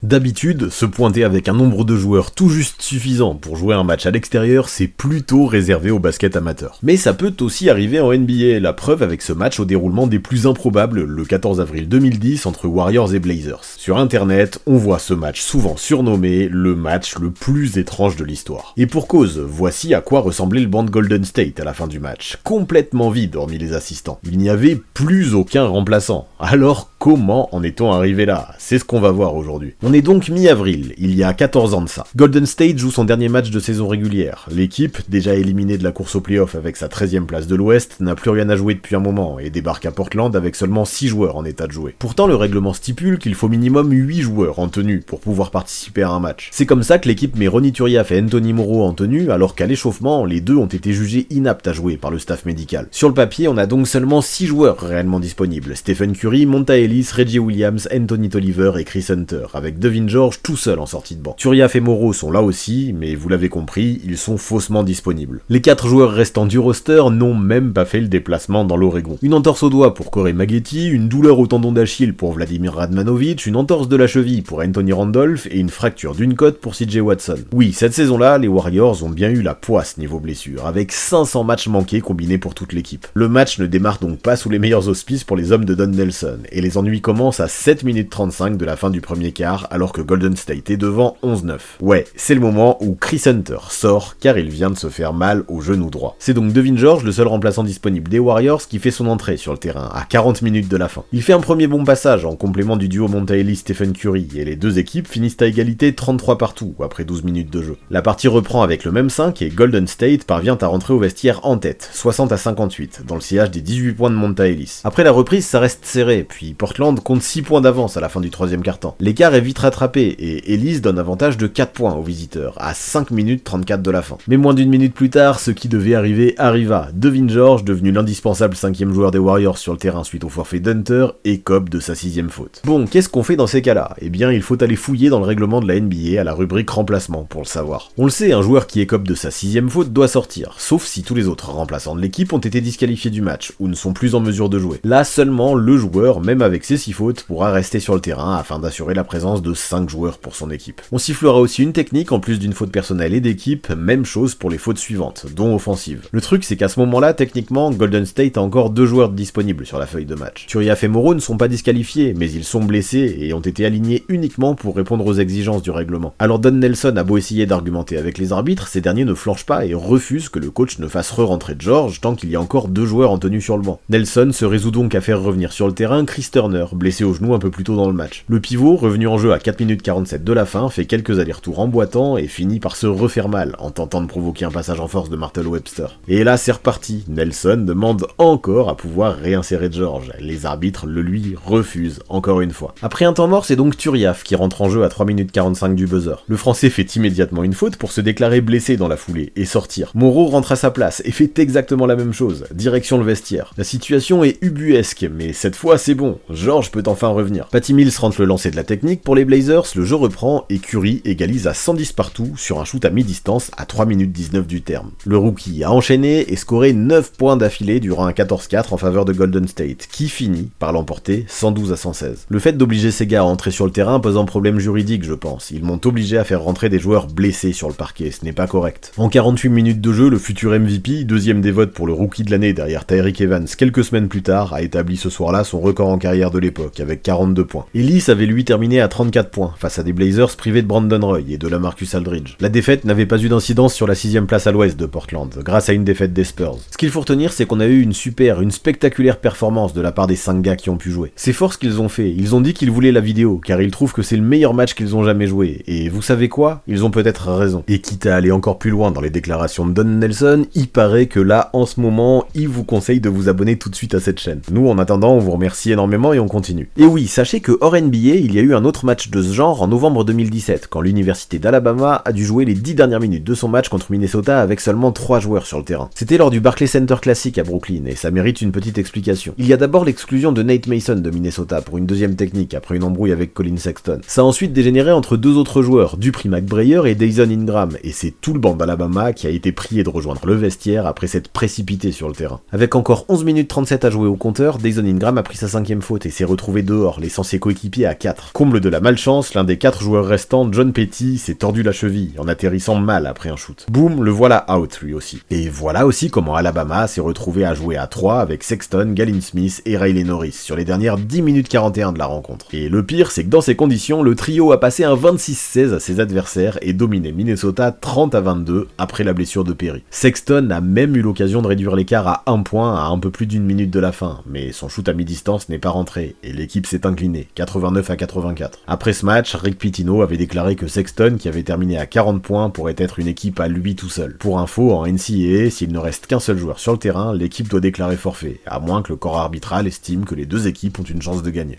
D'habitude, se pointer avec un nombre de joueurs tout juste suffisant pour jouer un match à l'extérieur, c'est plutôt réservé au basket amateur. Mais ça peut aussi arriver en NBA, la preuve avec ce match au déroulement des plus improbables le 14 avril 2010 entre Warriors et Blazers. Sur internet, on voit ce match souvent surnommé le match le plus étrange de l'histoire. Et pour cause, voici à quoi ressemblait le banc de Golden State à la fin du match. Complètement vide hormis les assistants. Il n'y avait plus aucun remplaçant. Alors comment en est-on arrivé là? C'est ce qu'on va voir aujourd'hui. On est donc mi-avril, il y a 14 ans de ça. Golden State joue son dernier match de saison régulière. L'équipe, déjà éliminée de la course au play-off avec sa 13e place de l'Ouest, n'a plus rien à jouer depuis un moment et débarque à Portland avec seulement 6 joueurs en état de jouer. Pourtant, le règlement stipule qu'il faut minimum 8 joueurs en tenue pour pouvoir participer à un match. C'est comme ça que l'équipe met Ronny Turiaf et Anthony Morrow en tenue, alors qu'à l'échauffement, les deux ont été jugés inaptes à jouer par le staff médical. Sur le papier, on a donc seulement 6 joueurs réellement disponibles. Stephen Curry, Monta Ellis, Reggie Williams, Anthony Tolliver et Chris Hunter, avec Devin George tout seul en sortie de banc. Turiaf et Morrow sont là aussi, mais vous l'avez compris, ils sont faussement disponibles. Les 4 joueurs restants du roster n'ont même pas fait le déplacement dans l'Oregon. Une entorse au doigt pour Corey Maggette, une douleur au tendon d'Achille pour Vladimir Radmanovic, une entorse de la cheville pour Anthony Randolph et une fracture d'une côte pour CJ Watson. Oui, cette saison-là, les Warriors ont bien eu la poisse niveau blessure, avec 500 matchs manqués combinés pour toute l'équipe. Le match ne démarre donc pas sous les meilleurs auspices pour les hommes de Don Nelson, et les ennuis commencent à 7 minutes 35 de la fin du premier quart, alors que Golden State est devant 11-9. Ouais, c'est le moment où Chris Hunter sort, car il vient de se faire mal au genou droit. C'est donc Devin George, le seul remplaçant disponible des Warriors, qui fait son entrée sur le terrain, à 40 minutes de la fin. Il fait un premier bon passage, en complément du duo Monta Ellis-Stephen Curry, et les deux équipes finissent à égalité 33 partout, après 12 minutes de jeu. La partie reprend avec le même 5, et Golden State parvient à rentrer au vestiaire en tête, 60-58, dans le sillage des 18 points de Monta Ellis. Après la reprise, ça reste serré, puis Portland compte 6 points d'avance à la fin du troisième quart-temps. L'écart est vite rattrapé, et Ellis donne avantage de 4 points aux visiteurs, à 5 minutes 34 de la fin. Mais moins d'une minute plus tard, ce qui devait arriver arriva. Devin George, devenu l'indispensable 5e joueur des Warriors sur le terrain suite au forfait d'Hunter, écope de sa 6e faute. Bon, qu'est-ce qu'on fait dans ces cas-là? Eh bien, il faut aller fouiller dans le règlement de la NBA à la rubrique remplacement pour le savoir. On le sait, un joueur qui écope de sa 6e faute doit sortir, sauf si tous les autres remplaçants de l'équipe ont été disqualifiés du match, ou ne sont plus en mesure de jouer. Là seulement, le joueur, même avec ses 6 fautes, pourra rester sur le terrain afin d'assurer la présence de 5 joueurs pour son équipe. On sifflera aussi une technique en plus d'une faute personnelle et d'équipe, même chose pour les fautes suivantes, dont offensives. Le truc c'est qu'à ce moment-là, techniquement, Golden State a encore 2 joueurs disponibles sur la feuille de match. Turiaf et Morrow ne sont pas disqualifiés, mais ils sont blessés et ont été alignés uniquement pour répondre aux exigences du règlement. Alors Don Nelson a beau essayer d'argumenter avec les arbitres, ces derniers ne flanchent pas et refusent que le coach ne fasse re-rentrer George tant qu'il y a encore 2 joueurs en tenue sur le banc. Nelson se résout donc à faire revenir sur le terrain Chris Turner, blessé au genou un peu plus tôt dans le match. Le pivot, revenu en jeu à 4 minutes 47 de la fin, fait quelques allers-retours en boitant et finit par se refaire mal en tentant de provoquer un passage en force de Martel Webster. Et là c'est reparti, Nelson demande encore à pouvoir réinsérer George. Les arbitres le lui refusent encore une fois. Après un temps mort, c'est donc Turiaf qui rentre en jeu à 3 minutes 45 du buzzer. Le français fait immédiatement une faute pour se déclarer blessé dans la foulée et sortir. Morrow rentre à sa place et fait exactement la même chose, direction le vestiaire. La situation est ubuesque, mais cette fois c'est bon, George peut enfin revenir. Patty Mills rentre le lancer de la technique pour les Blazers, le jeu reprend et Curry égalise à 110 partout sur un shoot à mi-distance à 3 minutes 19 du terme. Le rookie a enchaîné et scoré 9 points d'affilée durant un 14-4 en faveur de Golden State, qui finit par l'emporter 112-116. Le fait d'obliger ces gars à entrer sur le terrain pose un problème juridique, je pense. Ils m'ont obligé à faire rentrer des joueurs blessés sur le parquet, ce n'est pas correct. En 48 minutes de jeu, le futur MVP, deuxième des votes pour le rookie de l'année derrière Tyreke Evans quelques semaines plus tard, a établi ce soir-là son record en carrière de l'époque, avec 42 points. Ellis avait lui terminé à 34 points, face à des Blazers privés de Brandon Roy et de LaMarcus Aldridge. La défaite n'avait pas eu d'incidence sur la 6ème place à l'ouest de Portland, grâce à une défaite des Spurs. Ce qu'il faut retenir, c'est qu'on a eu une spectaculaire performance de la part des 5 gars qui ont pu jouer. C'est fort ce qu'ils ont fait, ils ont dit qu'ils voulaient la vidéo, car ils trouvent que c'est le meilleur match qu'ils ont jamais joué, et vous savez quoi? Ils ont peut-être raison. Et quitte à aller encore plus loin dans les déclarations de Don Nelson, il paraît que là, en ce moment, il vous conseille de vous abonner tout de suite à cette chaîne. Nous, en attendant, on vous remercie énormément et on continue. Et oui, sachez que hors NBA, il y a eu un autre match de ce genre en novembre 2017, quand l'université d'Alabama a dû jouer les 10 dernières minutes de son match contre Minnesota avec seulement 3 joueurs sur le terrain. C'était lors du Barclays Center Classic à Brooklyn, et ça mérite une petite explication. Il y a d'abord l'exclusion de Nate Mason de Minnesota pour une deuxième technique après une embrouille avec Colin Sexton. Ça a ensuite dégénéré entre 2 autres joueurs, Dupree McBrayer et Dyson Ingram, et c'est tout le banc d'Alabama qui a été prié de rejoindre le vestiaire après s'être précipité sur le terrain. Avec encore 11 minutes 37 à jouer au compteur, Dyson Ingram a pris sa 5ème faute et s'est retrouvé dehors, laissant ses coéquipiers à 4. Comble de la malchance malchance, l'un des 4 joueurs restants, John Petty, s'est tordu la cheville en atterrissant mal après un shoot. Boum, le voilà out lui aussi. Et voilà aussi comment Alabama s'est retrouvé à jouer à 3 avec Sexton, Galen Smith et Riley Norris sur les dernières 10 minutes 41 de la rencontre. Et le pire, c'est que dans ces conditions, le trio a passé un 26-16 à ses adversaires et dominé Minnesota 30-22 après la blessure de Perry. Sexton a même eu l'occasion de réduire l'écart à 1 point à un peu plus d'1 minute de la fin, mais son shoot à mi-distance n'est pas rentré et l'équipe s'est inclinée, 89-84. Après ce match, Rick Pitino avait déclaré que Sexton, qui avait terminé à 40 points, pourrait être une équipe à lui tout seul. Pour info, en NCAA, s'il ne reste qu'un seul joueur sur le terrain, l'équipe doit déclarer forfait, à moins que le corps arbitral estime que les deux équipes ont une chance de gagner.